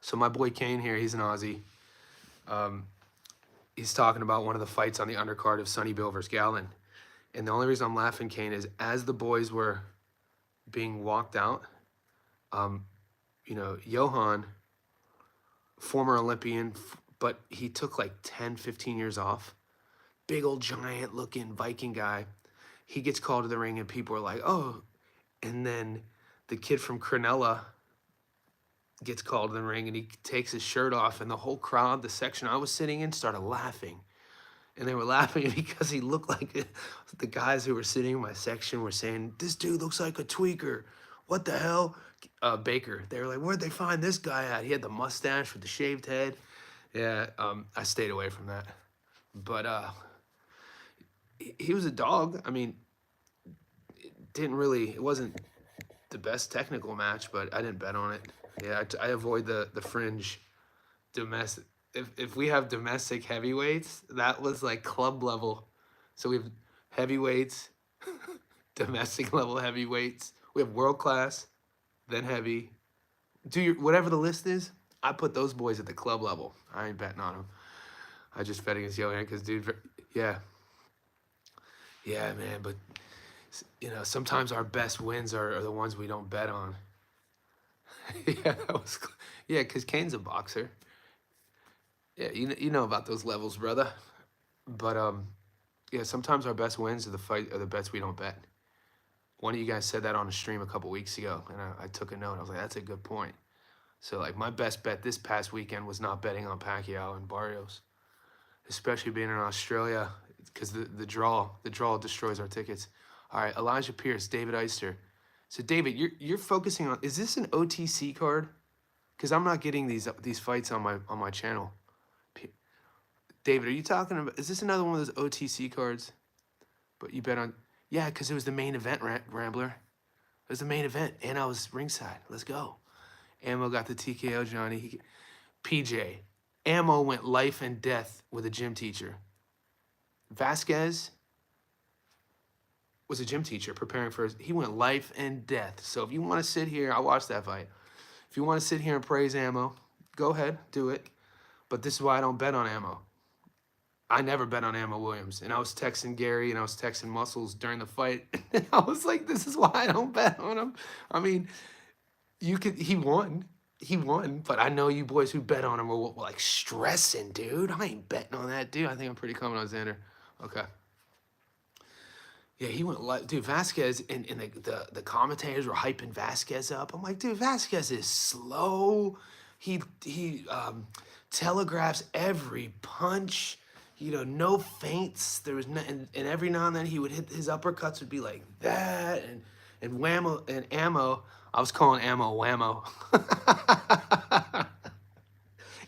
So my boy Kane here, he's an Aussie. He's talking about one of the fights on the undercard of Sonny Bill versus Gallon. And the only reason I'm laughing, Kane, is as the boys were being walked out, you know, Johan, former Olympian, but he took like 10, 15 years off. Big old giant looking Viking guy. He gets called to the ring and people are like, oh. And then the kid from Cronulla gets called to the ring and he takes his shirt off and the whole crowd, the section I was sitting in, started laughing. And they were laughing because he looked like the guys who were sitting in my section were saying, this dude looks like a tweaker. What the hell? Baker. They were like, where'd they find this guy at? He had the mustache with the shaved head. Yeah, I stayed away from that. But he was a dog. I mean, it wasn't the best technical match, but I didn't bet on it. Yeah, I avoid the fringe domestic. If we have domestic heavyweights, that was like club level. So we have heavyweights, domestic level heavyweights. We have world class, then heavy. Whatever the list is, I put those boys at the club level. I ain't betting on them. I just bet against Johan because, dude, yeah. Yeah, man, but, you know, sometimes our best wins are the ones we don't bet on. Yeah, because Kane's a boxer. Yeah, you know about those levels, brother. But, yeah, sometimes our best wins are the bets we don't bet. One of you guys said that on a stream a couple weeks ago, and I took a note. I was like, that's a good point. So, like, my best bet this past weekend was not betting on Pacquiao and Barrios, especially being in Australia, because the draw destroys our tickets. All right, Elijah Pierce, David Eister. So, David, you're focusing on, is this an OTC card? Because I'm not getting these fights on my channel. David, are you talking about, is this another one of those OTC cards? But you bet on, yeah, because it was the main event, Rambler. It was the main event, and I was ringside. Let's go. Ammo got the TKO, Johnny. PJ. Ammo went life and death with a gym teacher. Vasquez was a gym teacher preparing for he went life and death. So if you want to sit here, I watched that fight. If you want to sit here and praise Ammo, go ahead, do it. But this is why I don't bet on Ammo. I never bet on Ammo Williams. And I was texting Gary and I was texting Muscles during the fight. And I was like, this is why I don't bet on him. I mean, he won. He won, but I know you boys who bet on him were like stressing, dude. I ain't betting on that, dude. I think I'm pretty coming on Xander. Okay. Yeah, he went like, dude, Vasquez, and the commentators were hyping Vasquez up. I'm like, dude, Vasquez is slow. He telegraphs every punch. You know, no feints. There was no, and every now and then he would hit his uppercuts would be like that, and whammo and Ammo. I was calling Ammo Whammo.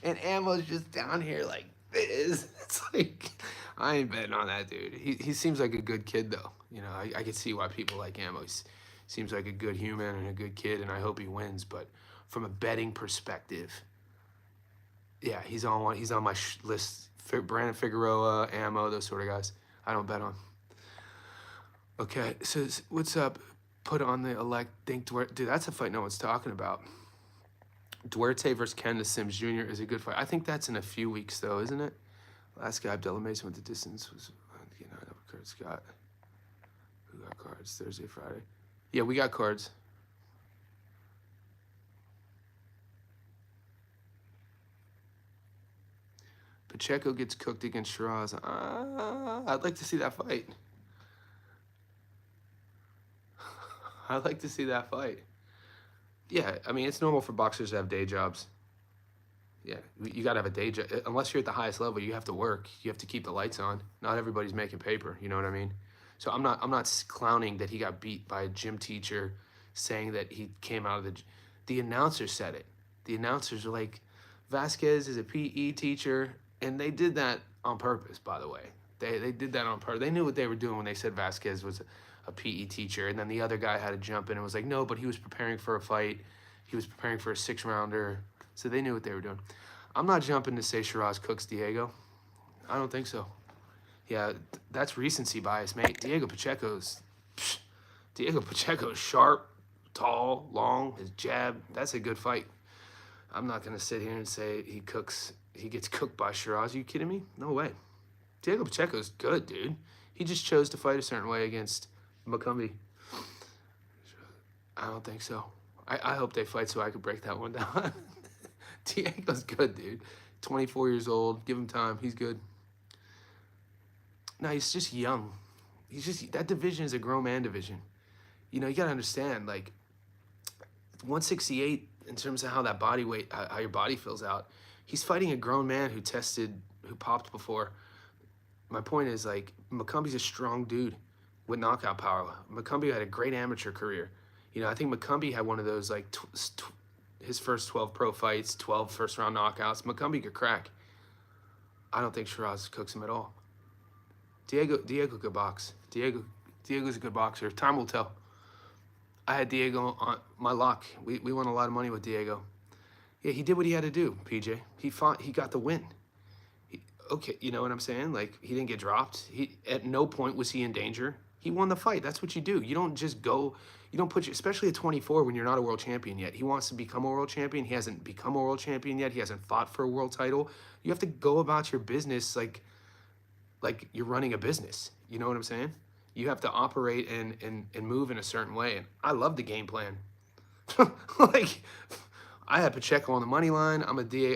And Ammo's just down here like this. It's like, I ain't betting on that dude. He seems like a good kid though. You know, I can see why people like Ammo. He seems like a good human and a good kid, and I hope he wins. But from a betting perspective, yeah, he's on my list. Brandon Figueroa, Ammo, those sort of guys. I don't bet on. Okay, so what's up? Put on the elect think dude, that's a fight no one's talking about. Duarte versus Ken the Sims Jr. is a good fight. I think that's in a few weeks, though, isn't it? Last guy, Abdullah Mason, went the distance. Was Scott. Who got cards? Thursday, Friday. Yeah, we got cards. Pacheco gets cooked against Shiraz. I'd like to see that fight. I'd like to see that fight. Yeah, I mean, it's normal for boxers to have day jobs. Yeah, you got to have a day job. Unless you're at the highest level, you have to work. You have to keep the lights on. Not everybody's making paper, you know what I mean? So I'm not clowning that he got beat by a gym teacher saying that he came out of the announcer said it. The announcers are like, Vasquez is a PE teacher, and they did that on purpose, by the way. They did that on purpose. They knew what they were doing when they said Vasquez was a PE teacher, and then the other guy had to jump in and was like, no, but he was preparing for a fight. He was preparing for a 6-rounder. So they knew what they were doing. I'm not jumping to say Shiraz cooks Diego. I don't think so. Yeah, that's recency bias, mate. Diego Pacheco's sharp, tall, long, his jab. That's a good fight. I'm not going to sit here and say he gets cooked by Shiraz. Are you kidding me? No way. Diego Pacheco's good, dude. He just chose to fight a certain way against McCumbee. I don't think so. I hope they fight so I could break that one down. Diego's good, dude. 24 years old. Give him time. He's good. No, he's just young. That division is a grown man division. You know, you got to understand, like, 168, in terms of how that body weight, how your body fills out, he's fighting a grown man who popped before. My point is, like, McCumbee's a strong dude with knockout power. McCumbee had a great amateur career. You know, I think McCumbee had one of those, like, his first 12 pro fights, 12 first-round knockouts. McCumbee could crack. I don't think Shiraz cooks him at all. Diego could box. Diego's a good boxer. Time will tell. I had Diego on my lock. We won a lot of money with Diego. Yeah, he did what he had to do, PJ. He fought. He got the win. Okay, you know what I'm saying? Like, he didn't get dropped. At no point was he in danger. He won the fight. That's what you do. You don't just go. You don't put especially at 24 when you're not a world champion yet. He wants to become a world champion. He hasn't become a world champion yet. He hasn't fought for a world title. You have to go about your business like you're running a business. You know what I'm saying? You have to operate and move in a certain way. And I love the game plan. Like, I had Pacheco on the money line. I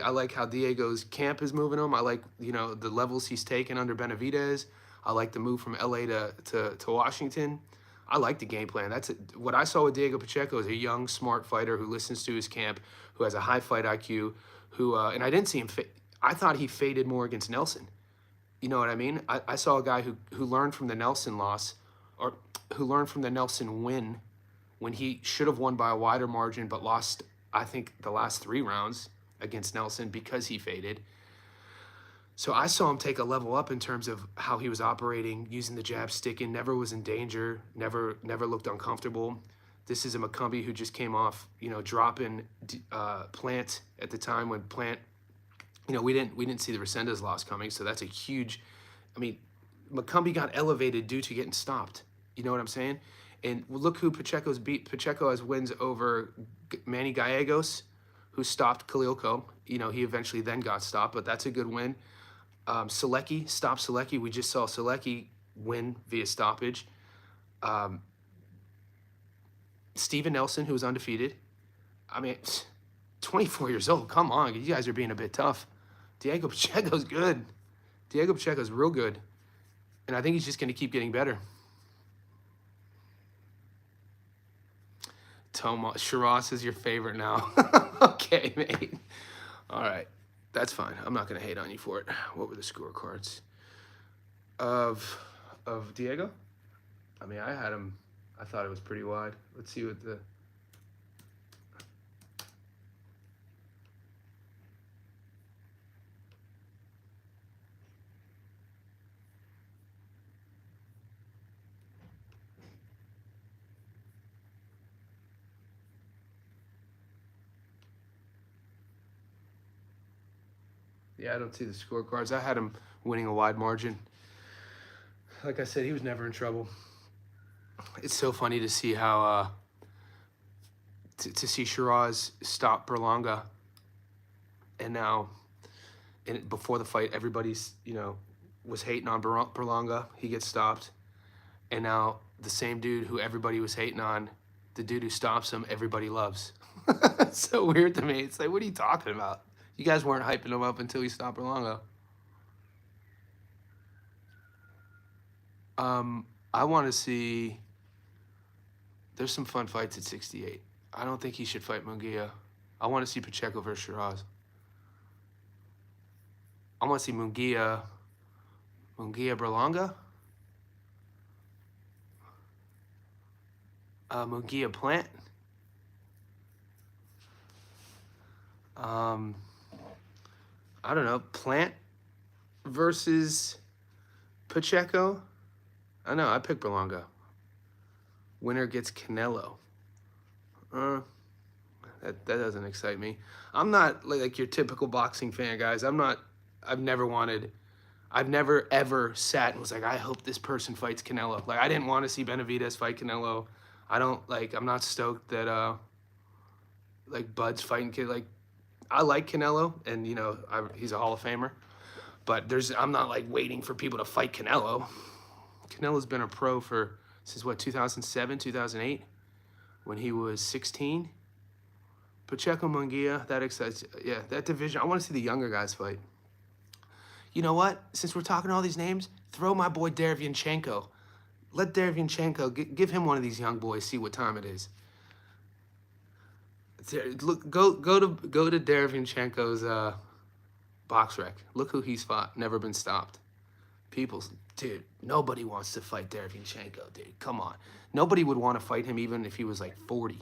like how Diego's camp is moving him. I like, you know, the levels he's taken under Benavidez. I like the move from LA to Washington. I like the game plan. What I saw with Diego Pacheco is a young, smart fighter who listens to his camp, who has a high fight IQ, and I didn't see him. I thought he faded more against Nelson. You know what I mean? I saw a guy who learned from the Nelson loss, or who learned from the Nelson win, when he should have won by a wider margin, but lost, I think, the last 3 rounds against Nelson because he faded. So I saw him take a level up in terms of how he was operating, using the jab, sticking, never was in danger, never looked uncomfortable. This is a McCumbee who just came off, you know, dropping Plant at the time when Plant, you know, we didn't see the Resendez loss coming, so that's a huge. I mean, McCumbee got elevated due to getting stopped. You know what I'm saying? And look who Pacheco's beat. Pacheco has wins over Manny Gallegos, who stopped Khalil. You know, he eventually then got stopped, but that's a good win. Selecki stopped Selecki. We just saw Selecki win via stoppage. Steven Nelson, who was undefeated. I mean, 24 years old. Come on, you guys are being a bit tough. Diego Pacheco's good. Diego Pacheco's real good. And I think he's just going to keep getting better. Tomo, Shiraz is your favorite now. Okay, mate. All right. That's fine. I'm not going to hate on you for it. What were the scorecards of Diego? I mean, I had him. I thought it was pretty wide. Let's see what the... Yeah, I don't see the scorecards. I had him winning a wide margin. Like I said, he was never in trouble. It's so funny to see how to see Shiraz stop Berlanga and now, before the fight, everybody's, was hating on Berlanga. He gets stopped. And now the same dude who everybody was hating on, the dude who stops him, everybody loves. It's so weird to me. It's like, what are you talking about? You guys weren't hyping him up until he stopped Berlanga. I want to see. There's some fun fights at 68. I don't think he should fight Munguia. I want to see Pacheco versus Shiraz. I want to see Munguia Berlanga. Munguia Plant. I don't know. Plant versus Pacheco. I know. I picked Berlanga. Winner gets Canelo. That doesn't excite me. I'm not like your typical boxing fan, guys. I've never ever sat and was like, I hope this person fights Canelo. Like, I didn't want to see Benavidez fight Canelo. I'm not stoked that like Bud's fighting kid. Like, I like Canelo, and he's a Hall of Famer. But I'm not like waiting for people to fight Canelo. Canelo's been a pro since what, 2007, 2008, when he was 16. Pacheco Munguia, that excites. Yeah, that division. I want to see the younger guys fight. You know what? Since we're talking all these names, throw my boy Derevyanchenko. Let Derevyanchenko, give him one of these young boys, see what time it is. Look, go to Derevyanchenko's box rec. Look who he's fought. Never been stopped. Dude, nobody wants to fight Derevyanchenko, dude. Come on. Nobody would want to fight him even if he was like 40.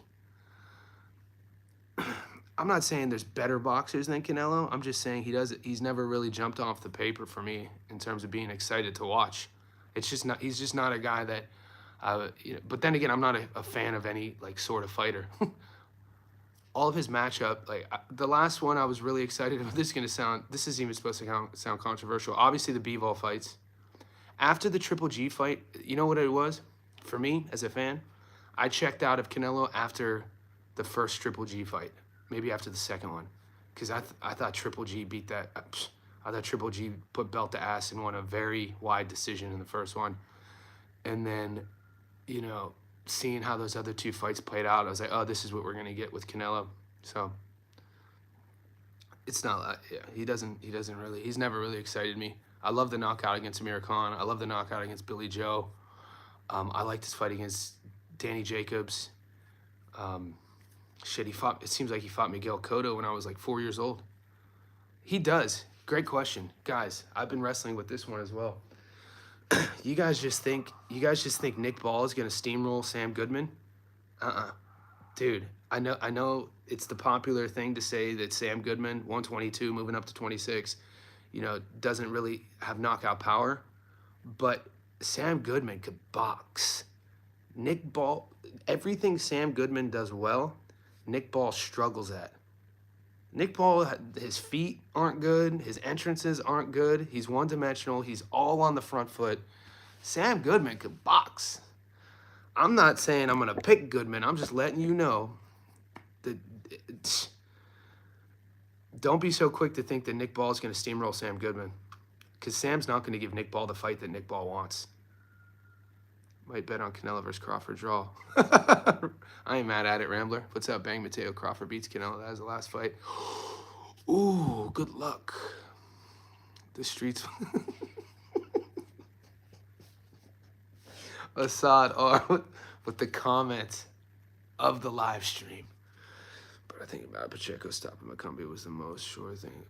I'm not saying there's better boxers than Canelo. I'm just saying he's never really jumped off the paper for me in terms of being excited to watch. He's just not a guy that, but then again, I'm not a fan of any like sort of fighter. All of his matchup, the last one I was really excited about. This isn't even supposed to sound controversial. Obviously the Bivol fights. After the Triple G fight, you know what it was? For me, as a fan, I checked out of Canelo after the first Triple G fight. Maybe after the second one. Because I thought Triple G beat that. I thought Triple G put belt to ass and won a very wide decision in the first one. And then, seeing how those other two fights played out, I was like, oh, this is what we're going to get with Canelo. So, it's not, he's never really excited me. I love the knockout against Amir Khan. I love the knockout against Billy Joe. I liked his fight against Danny Jacobs. It seems like he fought Miguel Cotto when I was like 4 years old. He does. Great question. Guys, I've been wrestling with this one as well. You guys just think Nick Ball is going to steamroll Sam Goodman? Dude, I know it's the popular thing to say that Sam Goodman, 122, moving up to 26, doesn't really have knockout power, but Sam Goodman could box. Nick Ball, everything Sam Goodman does well, Nick Ball struggles at. Nick Ball, his feet aren't good. His entrances aren't good. He's one-dimensional. He's all on the front foot. Sam Goodman could box. I'm not saying I'm going to pick Goodman. I'm just letting you know that don't be so quick to think that Nick Ball is going to steamroll Sam Goodman, because Sam's not going to give Nick Ball the fight that Nick Ball wants. Might bet on Canelo versus Crawford draw. I ain't mad at it, Rambler. What's up, Bang Mateo? Crawford beats Canelo. That was the last fight. Ooh, good luck. The streets. Assad R with the comments of the live stream. But I think about Pacheco stopping Macumbi was the most sure thing.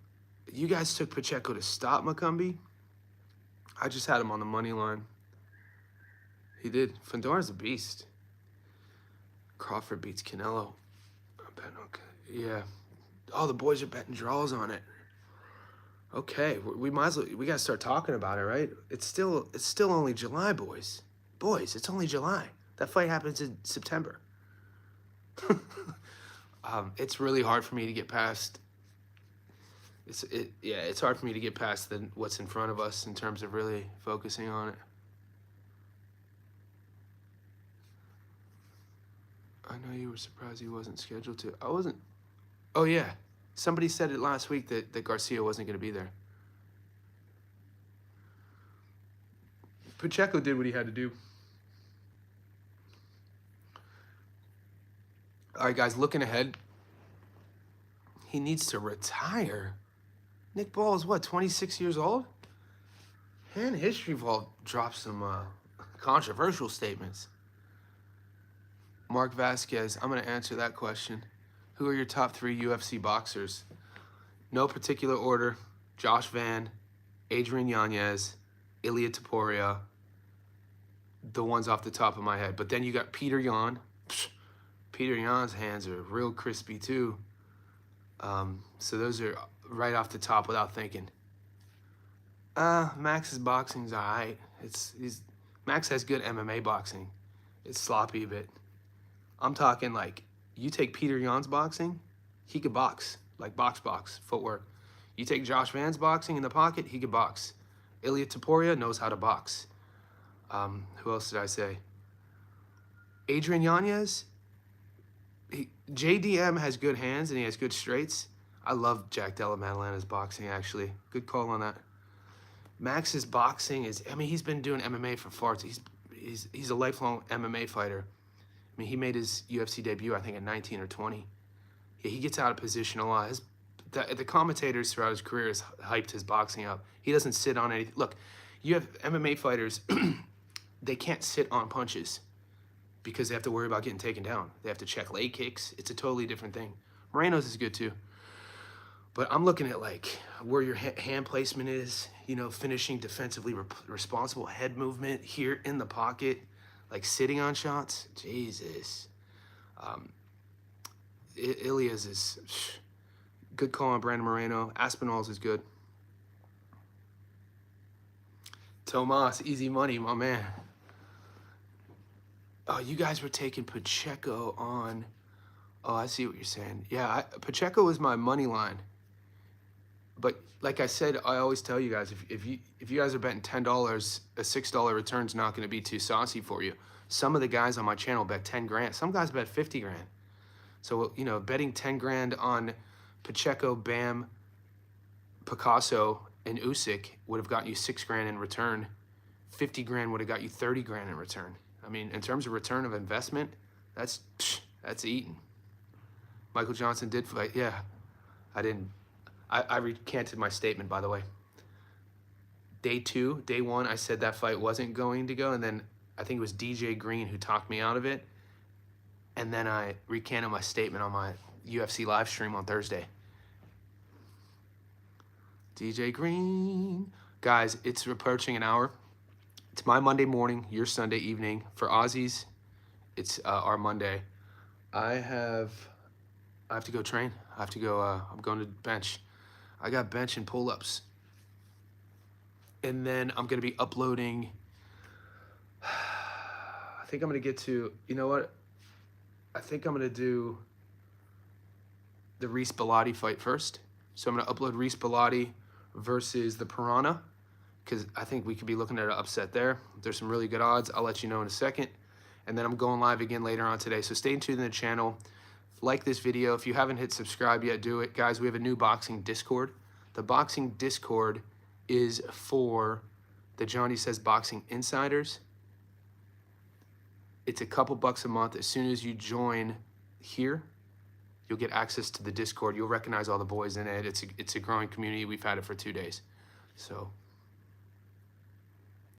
You guys took Pacheco to stop Macumbi? I just had him on the money line. He did. Fedor's a beast. Crawford beats Canelo. I'm betting okay. Yeah. Oh, the boys are betting draws on it. Okay, we might as well. We gotta start talking about it, right? It's still only July, boys. Boys, it's only July. That fight happens in September. It's really hard for me to get past. It's hard for me to get past what's in front of us in terms of really focusing on it. I know you were surprised he wasn't scheduled to. I wasn't. Oh, yeah. Somebody said it last week that Garcia wasn't going to be there. Pacheco did what he had to do. All right, guys, looking ahead, he needs to retire. Nick Ball is what, 26 years old? And History Vault dropped some controversial statements. Mark Vasquez, I'm going to answer that question. Who are your top 3 UFC boxers? No particular order. Josh Van, Adrian Yanez, Ilia Topuria. The ones off the top of my head. But then you got Peter Yan. Peter Yan's hands are real crispy too. So those are right off the top without thinking. Max's boxing's all right. Max has good MMA boxing. It's sloppy, but I'm talking like, you take Peter Yan's boxing, he could box, like box, footwork. You take Josh Van's boxing in the pocket, he could box. Ilia Topuria knows how to box. Who else did I say? Adrian Yanez, JDM has good hands and he has good straights. I love Jack Della Madalena's boxing, actually. Good call on that. Max's boxing is, I mean, he's been doing MMA for far too. He's a lifelong MMA fighter. I mean, he made his UFC debut, I think, at 19 or 20. Yeah, he gets out of position a lot. The commentators throughout his career has hyped his boxing up. He doesn't sit on anything. Look, you have MMA fighters, they can't sit on punches because they have to worry about getting taken down. They have to check leg kicks. It's a totally different thing. Moreno's is good too. But I'm looking at like where your hand placement is, you know, finishing defensively responsible, head movement here in the pocket, like sitting on shots. Jesus. Ilia's is good call on Brandon Moreno. Aspinall's is good. Tomas, easy money, my man. Oh, you guys were taking Pacheco on. Oh, I see what you're saying. Yeah, Pacheco was my money line. But like I said, I always tell you guys, if you guys are betting $10, a $6 return's not going to be too saucy for you. Some of the guys on my channel bet 10 grand. Some guys bet 50 grand. So, you know, betting 10 grand on Pacheco, Bam, Picasso, and Usyk would have gotten you 6 grand in return. 50 grand would have got you 30 grand in return. I mean, in terms of return of investment, that's eating. Michael Johnson did fight. Yeah, I recanted my statement, by the way. Day one, I said that fight wasn't going to go, and then I think it was DJ Green who talked me out of it, and then I recanted my statement on my UFC live stream on Thursday. DJ Green. Guys, it's approaching an hour. It's my Monday morning, your Sunday evening. For Aussies, it's our Monday. I have to go train. I have to go, I'm going to bench. I got bench and pull-ups. And then I'm going to be uploading. I think I'm going to get to, you know what? I think I'm going to do the Reese Bellotti fight first. So I'm going to upload Reese Bellotti versus the Piranha, because I think we could be looking at an upset there. There's some really good odds. I'll let you know in a second. And then I'm going live again later on today. So stay tuned in the channel. Like this video. If you haven't hit subscribe yet, do it. Guys, we have a new boxing Discord. The boxing Discord is for the Johnny Says Boxing Insiders. It's a couple bucks a month. As soon as you join here, you'll get access to the Discord. You'll recognize all the boys in it. It's a growing community. We've had it for 2 days. So